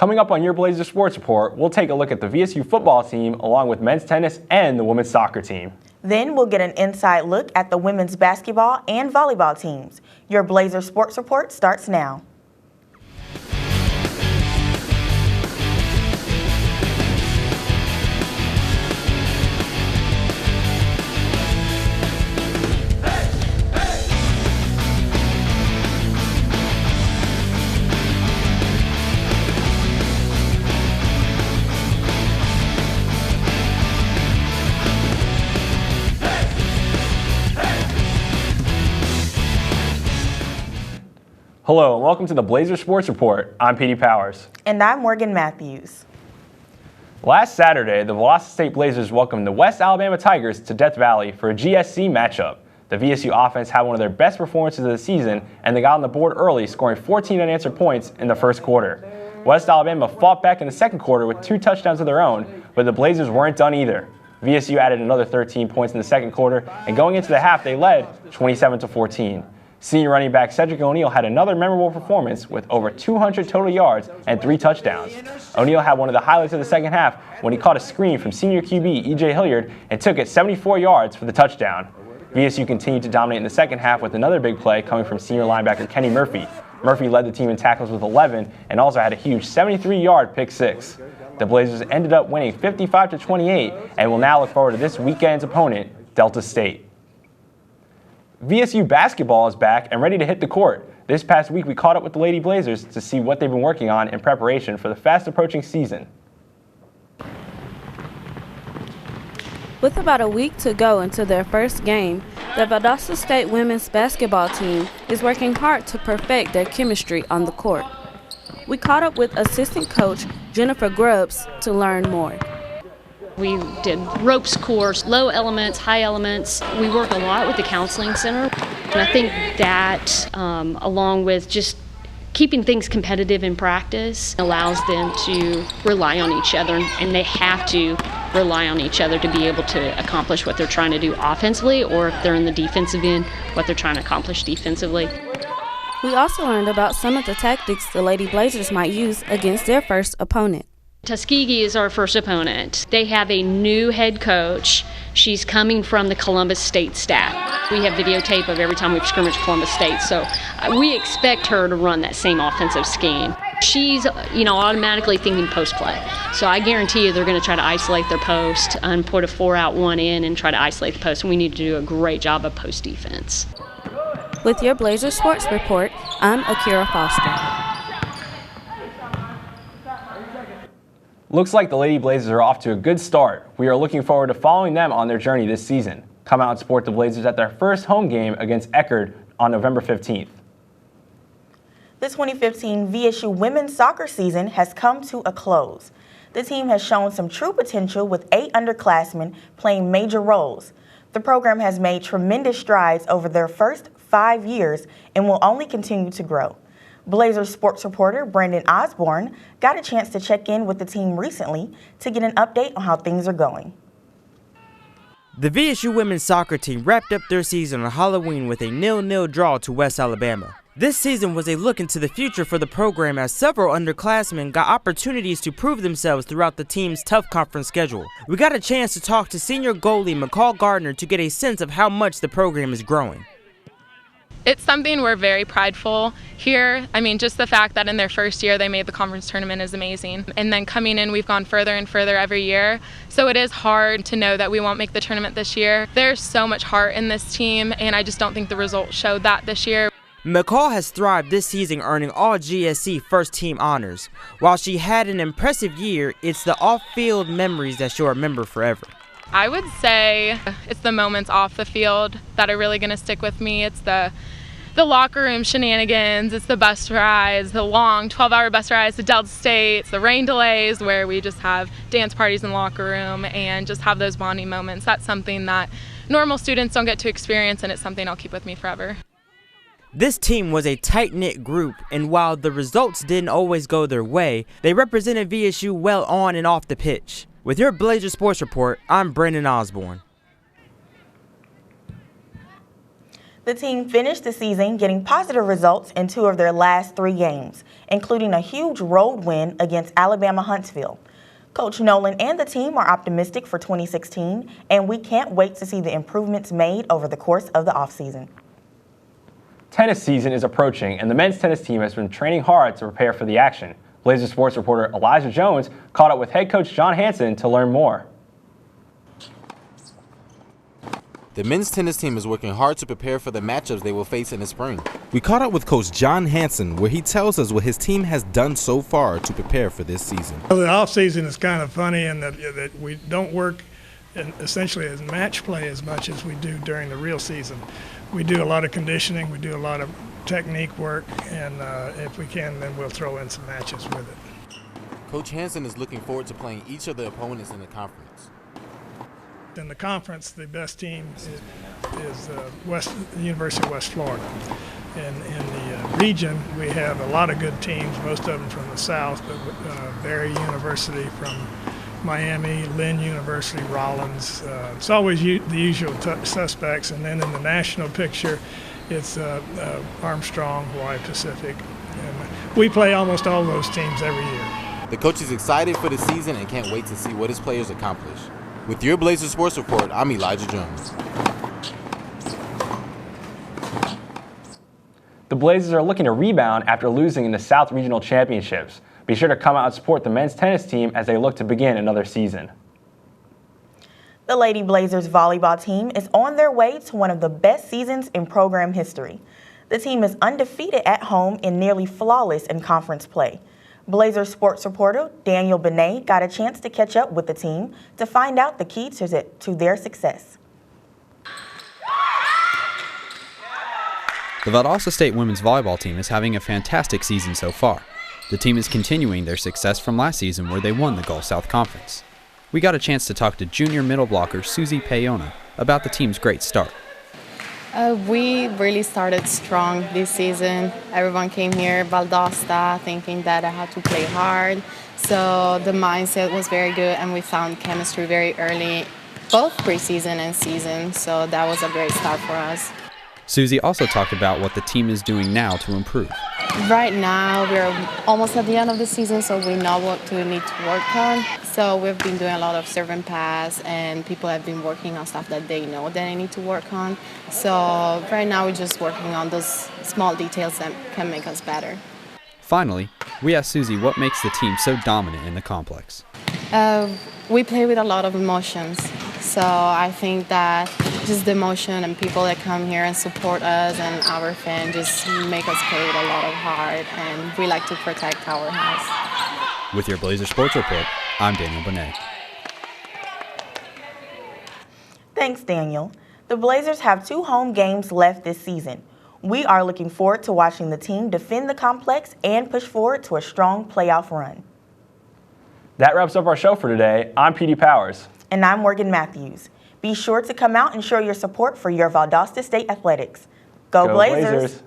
Coming up on your Blazers Sports Report, we'll take a look at the VSU football team along with men's tennis and the women's soccer team. Then we'll get an inside look at the women's basketball and volleyball teams. Your Blazers Sports Report starts now. Hello and welcome to the Blazers Sports Report. I'm Petey Powers. And I'm Morgan Matthews. Last Saturday, the Valdosta State Blazers welcomed the West Alabama Tigers to Death Valley for a GSC matchup. The VSU offense had one of their best performances of the season, and they got on the board early, scoring 14 unanswered points in the first quarter. West Alabama fought back in the second quarter with 2 touchdowns of their own, but the Blazers weren't done either. VSU added another 13 points in the second quarter, and going into the half, they led 27-14. Senior running back Cedric O'Neal had another memorable performance with over 200 total yards and 3 touchdowns. O'Neal had one of the highlights of the second half when he caught a screen from senior QB E.J. Hilliard and took it 74 yards for the touchdown. VSU continued to dominate in the second half with another big play coming from senior linebacker Kenny Murphy. Murphy led the team in tackles with 11 and also had a huge 73-yard pick six. The Blazers ended up winning 55-28 and will now look forward to this weekend's opponent, Delta State. VSU basketball is back and ready to hit the court. This past week, we caught up with the Lady Blazers to see what they've been working on in preparation for the fast-approaching season. With about a week to go into their first game, the Valdosta State women's basketball team is working hard to perfect their chemistry on the court. We caught up with assistant coach Jennifer Grubbs to learn more. We did ropes course, low elements, high elements. We work a lot with the counseling center. And I think that, along with just keeping things competitive in practice, allows them to rely on each other. And they have to rely on each other to be able to accomplish what they're trying to do offensively, or if they're in the defensive end, what they're trying to accomplish defensively. We also learned about some of the tactics the Lady Blazers might use against their first opponent. Tuskegee is our first opponent. They have a new head coach. She's coming from the Columbus State staff. We have videotape of every time we've scrimmaged Columbus State, so we expect her to run that same offensive scheme. She's, automatically thinking post play. So I guarantee you they're going to try to isolate their post and put a 4-out, 1 in and try to isolate the post, and we need to do a great job of post defense. With your Blazers Sports Report, I'm Akira Foster. Looks like the Lady Blazers are off to a good start. We are looking forward to following them on their journey this season. Come out and support the Blazers at their first home game against Eckerd on November 15th. The 2015 VSU women's soccer season has come to a close. The team has shown some true potential with 8 underclassmen playing major roles. The program has made tremendous strides over their first 5 years and will only continue to grow. Blazers sports reporter Brandon Osborne got a chance to check in with the team recently to get an update on how things are going. The VSU women's soccer team wrapped up their season on Halloween with a 0-0 draw to West Alabama. This season was a look into the future for the program as several underclassmen got opportunities to prove themselves throughout the team's tough conference schedule. We got a chance to talk to senior goalie McCall Gardner to get a sense of how much the program is growing. It's something we're very prideful here. I mean, just the fact that in their first year they made the conference tournament is amazing. And then coming in, we've gone further and further every year. So it is hard to know that we won't make the tournament this year. There's so much heart in this team, and I just don't think the results showed that this year. McCall has thrived this season, earning all GSC first-team honors. While she had an impressive year, it's the off-field memories that she'll remember forever. I would say it's the moments off the field that are really going to stick with me. It's the locker room shenanigans, it's the bus rides, the long 12-hour bus rides to Delta State, it's the rain delays where we just have dance parties in the locker room and just have those bonding moments. That's something that normal students don't get to experience, and it's something I'll keep with me forever. This team was a tight-knit group, and while the results didn't always go their way, they represented VSU well on and off the pitch. With your Blazers Sports Report, I'm Brandon Osborne. The team finished the season getting positive results in 2 of their last 3 games, including a huge road win against Alabama Huntsville. Coach Nolan and the team are optimistic for 2016, and we can't wait to see the improvements made over the course of the offseason. Tennis season is approaching, and the men's tennis team has been training hard to prepare for the action. Blazer sports reporter Elijah Jones caught up with head coach John Hanson to learn more. The men's tennis team is working hard to prepare for the matchups they will face in the spring. We caught up with Coach John Hanson, where he tells us what his team has done so far to prepare for this season. Well, the off season is kind of funny in that we don't work essentially as match play as much as we do during the real season. We do a lot of conditioning, we do a lot of technique work, and if we can, then we'll throw in some matches with it. Coach Hanson is looking forward to playing each of the opponents in the conference. In the conference, the best team is the University of West Florida. And in the region, we have a lot of good teams, most of them from the South, but Barry University from Miami, Lynn University, Rollins. It's always the usual suspects. And then in the national picture, it's Armstrong, Hawaii Pacific. And we play almost all those teams every year. The coach is excited for the season and can't wait to see what his players accomplish. With your Blazer Sports Report, I'm Elijah Jones. The Blazers are looking to rebound after losing in the South Regional Championships. Be sure to come out and support the men's tennis team as they look to begin another season. The Lady Blazers volleyball team is on their way to one of the best seasons in program history. The team is undefeated at home and nearly flawless in conference play. Blazer sports reporter Daniel Benet got a chance to catch up with the team to find out the key to their success. The Valdosta State women's volleyball team is having a fantastic season so far. The team is continuing their success from last season where they won the Gulf South Conference. We got a chance to talk to junior middle blocker Susie Payona about the team's great start. We really started strong this season. Everyone came here, Valdosta, thinking that I had to play hard. So the mindset was very good, and we found chemistry very early, both preseason and season. So that was a great start for us. Susie also talked about what the team is doing now to improve. Right now, we're almost at the end of the season, so we know what we need to work on. So we've been doing a lot of serve and pass, and people have been working on stuff that they know that they need to work on. So right now, we're just working on those small details that can make us better. Finally, we asked Susie what makes the team so dominant in the complex. We play with a lot of emotions. So I think that just the emotion and people that come here and support us and our fans just make us play with a lot of heart, and we like to protect our house. With your Blazer Sports Report, I'm Daniel Benet. Thanks, Daniel. The Blazers have 2 home games left this season. We are looking forward to watching the team defend the complex and push forward to a strong playoff run. That wraps up our show for today. I'm PD Powers. And I'm Morgan Matthews. Be sure to come out and show your support for your Valdosta State athletics. Go Blazers!